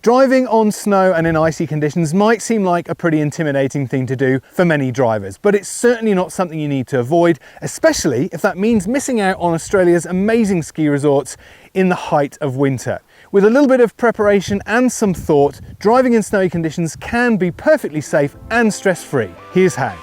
Driving on snow and in icy conditions might seem like a pretty intimidating thing to do for many drivers, but it's certainly not something you need to avoid, especially if that means missing out on Australia's amazing ski resorts in the height of winter. With a little bit of preparation and some thought, driving in snowy conditions can be perfectly safe and stress-free. Here's how.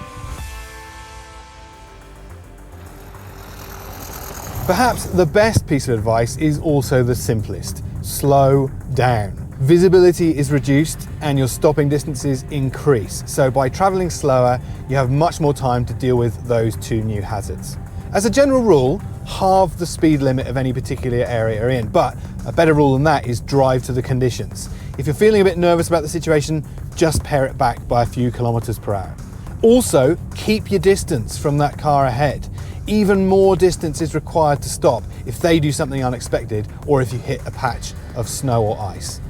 Perhaps the best piece of advice is also the simplest. Slow down. Visibility is reduced and your stopping distances increase. So by traveling slower, you have much more time to deal with those two new hazards. As a general rule, halve the speed limit of any particular area you're in, but a better rule than that is drive to the conditions. If you're feeling a bit nervous about the situation, just pare it back by a few kilometers per hour. Also, keep your distance from that car ahead. Even more distance is required to stop if they do something unexpected or if you hit a patch of snow or ice.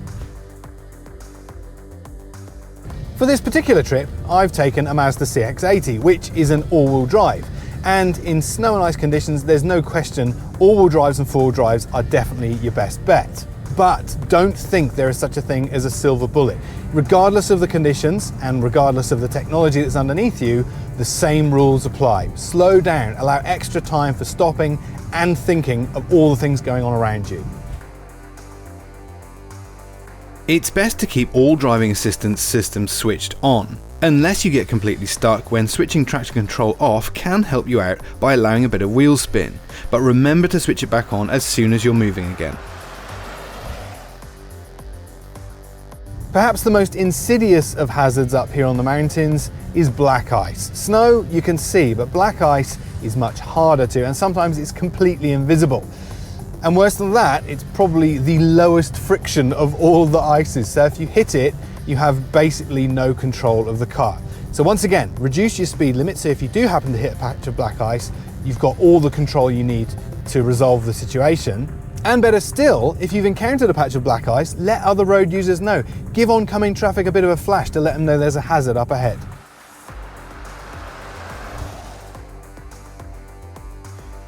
For this particular trip, I've taken a Mazda CX-80, which is an all-wheel drive. And in snow and ice conditions, there's no question all-wheel drives and four-wheel drives are definitely your best bet. But don't think there is such a thing as a silver bullet. Regardless of the conditions and regardless of the technology that's underneath you, the same rules apply. Slow down, allow extra time for stopping and thinking of all the things going on around you. It's best to keep all driving assistance systems switched on, unless you get completely stuck, when switching traction control off can help you out by allowing a bit of wheel spin, but remember to switch it back on as soon as you're moving again. Perhaps the most insidious of hazards up here on the mountains is black ice. Snow you can see, but black ice is much harder to, and sometimes it's completely invisible. And worse than that, it's probably the lowest friction of all the ices. So if you hit it, you have basically no control of the car. So once again, reduce your speed limit. So if you do happen to hit a patch of black ice, you've got all the control you need to resolve the situation. And better still, if you've encountered a patch of black ice, let other road users know. Give oncoming traffic a bit of a flash to let them know there's a hazard up ahead.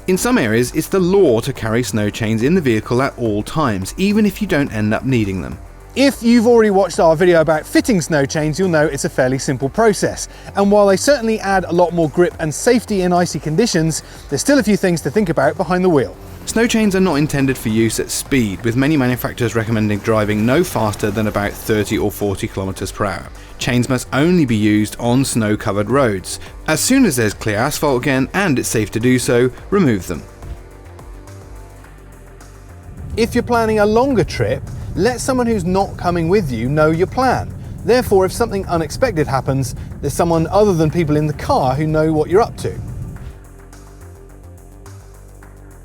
In some areas, it's the law to carry snow chains in the vehicle at all times, even if you don't end up needing them. If you've already watched our video about fitting snow chains, you'll know it's a fairly simple process. And while they certainly add a lot more grip and safety in icy conditions, there's still a few things to think about behind the wheel. Snow chains are not intended for use at speed, with many manufacturers recommending driving no faster than about 30 or 40 kilometers per hour. Chains must only be used on snow-covered roads. As soon as there's clear asphalt again and it's safe to do so, remove them. If you're planning a longer trip, let someone who's not coming with you know your plan. Therefore, if something unexpected happens, there's someone other than people in the car who know what you're up to.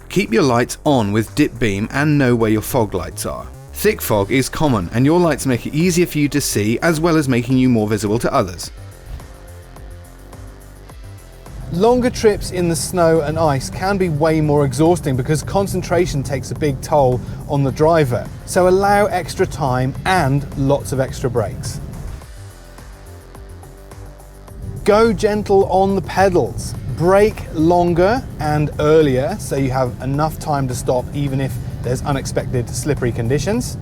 Keep your lights on with dip beam and know where your fog lights are. Thick fog is common and your lights make it easier for you to see, as well as making you more visible to others. Longer trips in the snow and ice can be way more exhausting because concentration takes a big toll on the driver. So allow extra time and lots of extra breaks. Go gentle on the pedals. Brake longer and earlier so you have enough time to stop even if there's unexpected slippery conditions.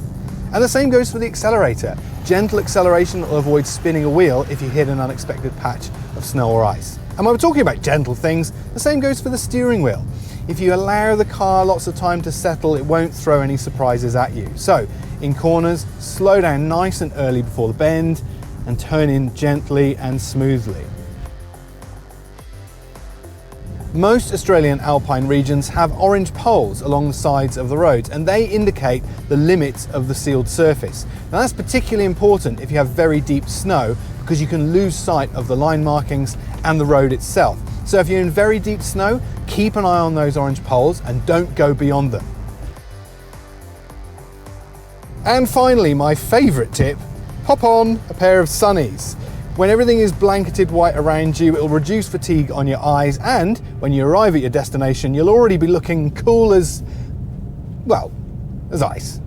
And the same goes for the accelerator. Gentle acceleration will avoid spinning a wheel if you hit an unexpected patch of snow or ice. And when we're talking about gentle things, the same goes for the steering wheel. If you allow the car lots of time to settle, it won't throw any surprises at you. So in corners, slow down nice and early before the bend and turn in gently and smoothly. Most Australian alpine regions have orange poles along the sides of the roads, and they indicate the limits of the sealed surface. Now that's particularly important if you have very deep snow, because you can lose sight of the line markings and the road itself. So if you're in very deep snow, keep an eye on those orange poles and don't go beyond them. And finally, my favourite tip, pop on a pair of sunnies. When everything is blanketed white around you, it will reduce fatigue on your eyes, and when you arrive at your destination, you'll already be looking cool as, well, as ice.